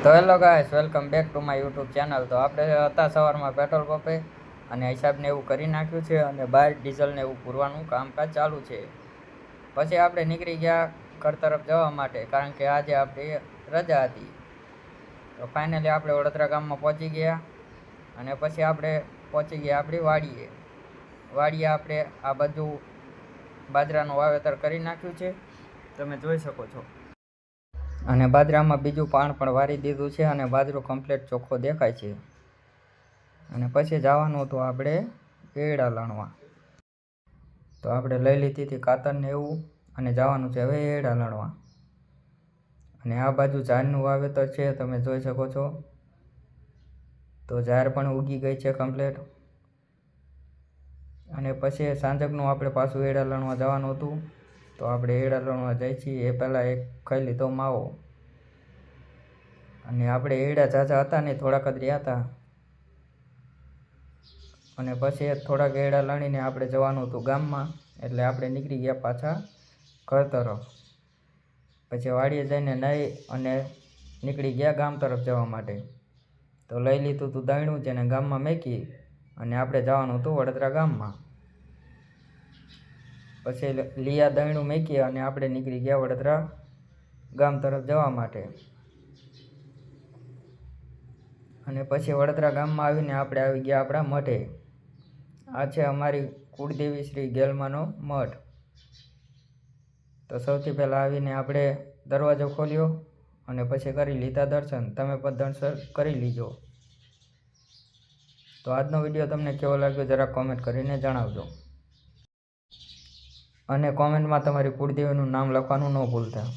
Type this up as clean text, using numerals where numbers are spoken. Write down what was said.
તો hello guys, welcome back to my YouTube channel. તો આપણે હતા સવારમાં પેટ્રોલ પંપે અને હિસાબને એવું કરી નાખ્યું છે અને બહાર ડીઝલને એવું પૂરવાનું કામકાજ ચાલુ છે. પછી આપણે નીકળી ગયા ઘર તરફ જવા માટે, કારણ કે આજે આપણી રજા હતી. તો ફાઇનલી આપણે વડોદરા ગામમાં પહોંચી ગયા અને પછી આપણે પહોંચી ગયા આપણી વાડીએ આપણે આ બાજુ બાજરાનું વાવેતર કરી નાખ્યું છે, તમે જોઈ શકો છો. અને બાજરામાં બીજું પાણ પણ વારી દીધું છે અને બાજરો કમ્પ્લીટ ચોખ્ખો દેખાય છે. અને પછી જવાનું હતું આપણે એડા લણવા. તો આપણે લઈ લીધી હતી કાતરને એવું અને જવાનું છે હવે એડા લણવા. અને આ બાજુ ઝાડનું વાવેતર છે, તમે જોઈ શકો છો. તો ઝાડ પણ ઉગી ગઈ છે કમ્પ્લીટ. અને પછી સાંજકનું આપણે પાછું એડા લણવા જવાનું હતું. તો આપણે એડા લણવા જઈએ છીએ એ પહેલાં એક ખાઈ લીધો માવો. અને આપણે એડા ઝાઝા હતા ને થોડાક જ રહ્યા હતા. અને પછી થોડાક એડા લણીને આપણે જવાનું હતું ગામમાં, એટલે આપણે નીકળી ગયા પાછા ઘર તરફ. પછી વાડીએ જઈને નાહી અને નીકળી ગયા ગામ તરફ જવા માટે. તો લઈ લીધું હતું દહીંનું, જેને ગામમાં મેકી અને આપણે જવાનું હતું વડોદરા ગામમાં. પછી લીયા દહીંનું મેકી અને આપણે નીકળી ગયા વડોદરા ગામ તરફ જવા માટે. અને પછી વડોદરા ગામમાં આવીને આપણે આવી ગયા આપણા મઠે. આ છે અમારી કુળદેવી શ્રી ગેલમાનો મઠ. તો સૌથી પહેલાં આવીને આપણે દરવાજો ખોલ્યો અને પછી કરી લીધા દર્શન. તમે પણ દર્શન કરી લીજો. તો આજનો વિડીયો તમને કેવો લાગ્યો જરા કોમેન્ટ કરીને જણાવજો. અને કોમેન્ટમાં તમારી કુળદેવીનું નામ લખવાનું ન ભૂલતા.